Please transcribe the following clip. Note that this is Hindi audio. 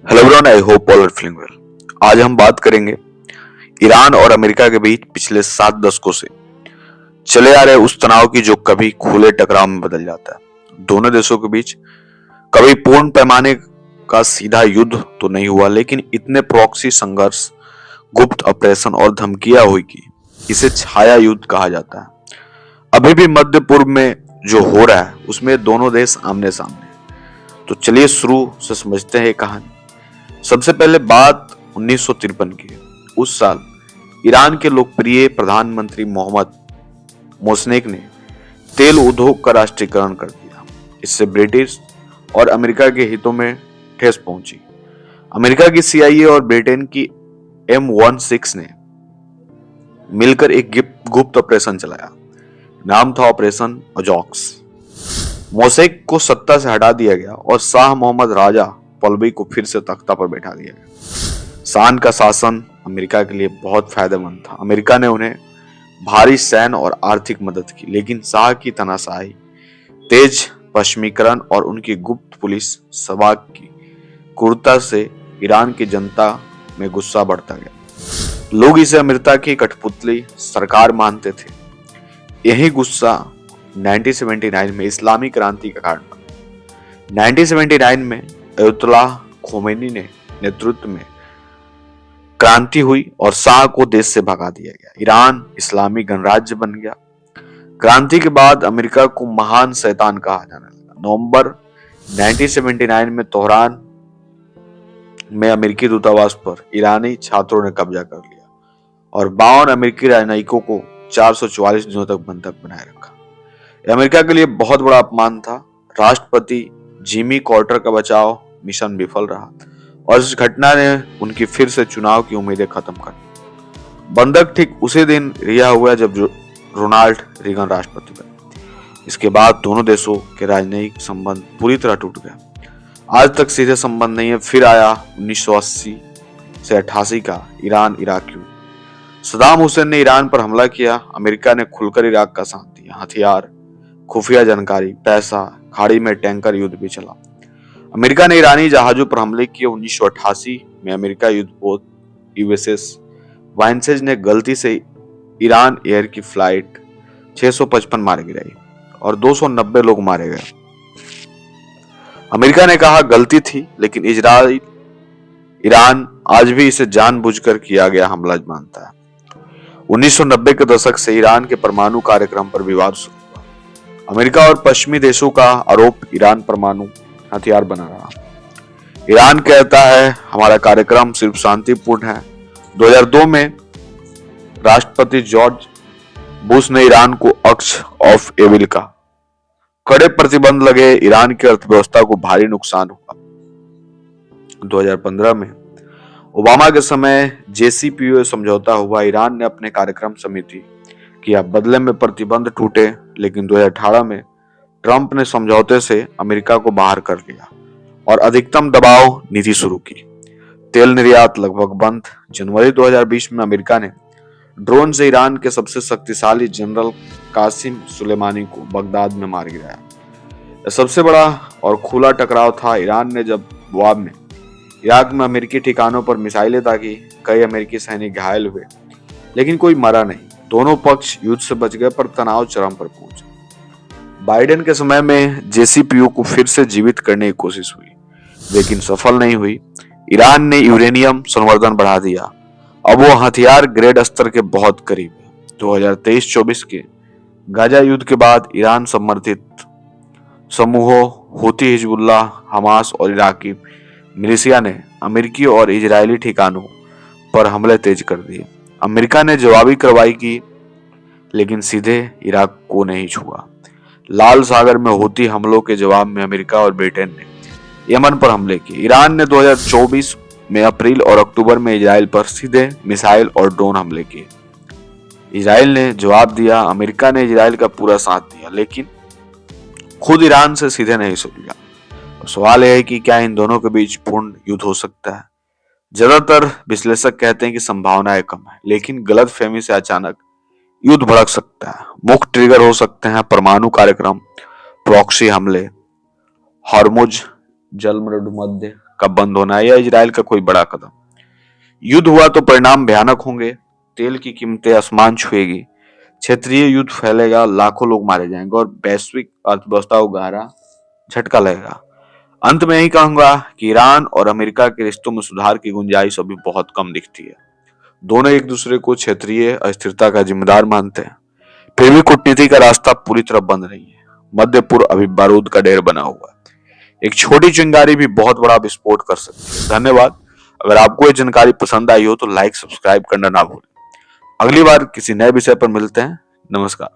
Hello everyone, I hope all are feeling well. आज हम बात करेंगे ईरान और अमेरिका के बीच पिछले 7 दशकों से चले आ रहे उस तनाव की जो कभी खुले टकराव में बदल जाता है। दोनों देशों के बीच कभी पूर्ण पैमाने का सीधा युद्ध तो नहीं हुआ, लेकिन इतने प्रॉक्सी संघर्ष, गुप्त ऑपरेशन और धमकियां हुई कि इसे छाया युद्ध कहा जाता है। अभी भी मध्य पूर्व में जो हो रहा है उसमें दोनों देश आमने सामने हैं। तो चलिए शुरू से समझते हैं ये कहानी। सबसे पहले बात 1953 की है। उस साल ईरान के लोकप्रिय प्रधानमंत्री मोहम्मद मोसनेक ने तेल उद्योग का राष्ट्रीयकरण कर दिया। इससे ब्रिटिश और अमेरिका के हितों में ठेस पहुंची। अमेरिका की सीआईए और ब्रिटेन की M16 ने मिलकर एक गुप्त ऑपरेशन चलाया। नाम था ऑपरेशन अजॉक्स। मोसेक को सत्ता से हटा दिया गया और शाह मोहम्मद राजा पहलवी को फिर से तख्ता पर बैठा दिया गया। शान का शासन अमेरिका के लिए बहुत फायदेमंद था। अमेरिका ने उन्हें भारी सैन्य और आर्थिक मदद की, लेकिन शाह की तानाशाही, तेज पश्चिमीकरण और उनकी गुप्त पुलिस सेवा की क्रूरता से ईरान की जनता में गुस्सा बढ़ता गया। लोग इसे अमेरिका की कठपुतली सरकार मानते थे। यही गुस्सा 1979 में इस्लामी क्रांति का कारण बना। 1979 में अयतुल्लाह खोमेनी ने नेतृत्व में क्रांति हुई और शाह को देश से भगा दिया गया। ईरान इस्लामी गणराज्य बन गया। क्रांति के बाद अमेरिका को महान शैतान कहा जाने लगा। नवंबर 1979 में तेहरान में अमेरिकी दूतावास पर ईरानी छात्रों ने कब्जा कर लिया और 52 अमेरिकी राजनयिकों को 444 दिनों तक बंधक बनाए रखा। यह अमेरिका के लिए बहुत बड़ा अपमान था। राष्ट्रपति जिमी कार्टर का बचाव मिशन विफल रहा और इस घटना ने उनकी फिर से चुनाव की उम्मीदें खत्म कर दी। बंधक ठीक उसी दिन रिहा हुआ जब रोनाल्ड रीगन राष्ट्रपति बने। इसके बाद दोनों देशों के राजनयिक संबंध पूरी तरह टूट गए। आज तक सीधे संबंध नहीं है। फिर आया 1980 से 88 का ईरान इराक युद्ध। सदाम हुसैन ने ईरान पर हमला किया। अमेरिका ने खुलकर इराक का साथ दिया। हथियार, खुफिया जानकारी, पैसा, खाड़ी में टैंकर युद्ध भी चला। अमेरिका ने ईरानी जहाजों पर हमले किए। 1988 में अमेरिका युद्धपोत USS वाइनसेज ने गलती से ईरान एयर की फ्लाइट 655 मार गिराई और 290 लोग मारे गए। अमेरिका ने कहा गलती थी, लेकिन ईरान आज भी इसे जानबूझकर किया गया हमला मानता है। 1990 के दशक से ईरान के परमाणु कार्यक्रम पर विवाद शुरू हुआ। अमेरिका और पश्चिमी देशों का आरोप ईरान परमाणु हथियार बना रहा। ईरान कहता है हमारा कार्यक्रम सिर्फ शांतिपूर्ण है। 2002 में राष्ट्रपति जॉर्ज बुश ने ईरान को अक्स ऑफ एविल कहा। कड़े प्रतिबंध लगे। ईरान की अर्थव्यवस्था को भारी नुकसान हुआ। 2015 में ओबामा के समय JCPOA समझौता हुआ। ईरान ने अपने कार्यक्रम समिति किया, बदले में प्रतिबंध टूटे। लेकिन 2018 में ट्रंप ने समझौते से अमेरिका को बाहर कर लिया और अधिकतम दबाव नीति शुरू की। तेल निर्यात लगभग बंद। जनवरी 2020 में अमेरिका ने ड्रोन से ईरान के सबसे शक्तिशाली जनरल कासिम सुलेमानी को बगदाद में मार गिराया। यह सबसे बड़ा और खुला टकराव था। ईरान ने जब जवाब में इराक में अमेरिकी ठिकानों पर मिसाइलें दागी। कई अमेरिकी सैनिक घायल हुए, लेकिन कोई मरा नहीं। दोनों पक्ष युद्ध से बच गए, पर तनाव चरम पर पहुंचा। बाइडेन के समय में JCPOA को फिर से जीवित करने की कोशिश हुई, लेकिन सफल नहीं हुई। ईरान ने यूरेनियम संवर्धन बढ़ा दिया। अब वो हथियार ग्रेड स्तर के बहुत करीब है। 2023-24 के गाजा युद्ध के बाद ईरान समर्थित समूहों हूती, हिजबुल्लाह, हमास और इराकी मिलिशिया ने अमेरिकी और इजरायली ठिकानों पर हमले तेज कर दिए। अमेरिका ने जवाबी कार्रवाई की, लेकिन सीधे इराक को नहीं छुआ। लाल सागर में हूती हमलों के जवाब में अमेरिका और ब्रिटेन ने यमन पर हमले किए। ईरान ने 2024 में अप्रैल और अक्टूबर में इजराइल पर सीधे मिसाइल और ड्रोन हमले किए। इजराइल ने जवाब दिया। अमेरिका ने इजराइल का पूरा साथ दिया, लेकिन खुद ईरान से सीधे नहीं सुलझा। सवाल यह है कि क्या इन दोनों के बीच पूर्ण युद्ध हो सकता है? ज्यादातर विश्लेषक कहते हैं कि संभावनाएं कम है, लेकिन गलतफहमी से अचानक युद्ध भड़क सकता है। मुख्य ट्रिगर हो सकते हैं परमाणु कार्यक्रम, प्रॉक्सी हमले, हॉर्मुज जलमरुद मध्य का बंद होना या इजराइल का कोई बड़ा कदम। युद्ध हुआ तो परिणाम भयानक होंगे। तेल की कीमतें आसमान छुएगी, क्षेत्रीय युद्ध फैलेगा, लाखों लोग मारे जाएंगे और वैश्विक अर्थव्यवस्था को गहरा झटका लगेगा। अंत में यही कहूंगा कि ईरान और अमेरिका के रिश्तों में सुधार की गुंजाइश अभी बहुत कम दिखती है। दोनों एक दूसरे को क्षेत्रीय अस्थिरता का जिम्मेदार मानते हैं, फिर भी कूटनीति का रास्ता पूरी तरह बंद नहीं है। मध्य पूर्व अभी बारूद का ढेर बना हुआ है। एक छोटी चिंगारी भी बहुत बड़ा विस्फोट कर सकती है। धन्यवाद। अगर आपको ये जानकारी पसंद आई हो तो लाइक सब्सक्राइब करना ना भूलें। अगली बार किसी नए विषय पर मिलते हैं। नमस्कार।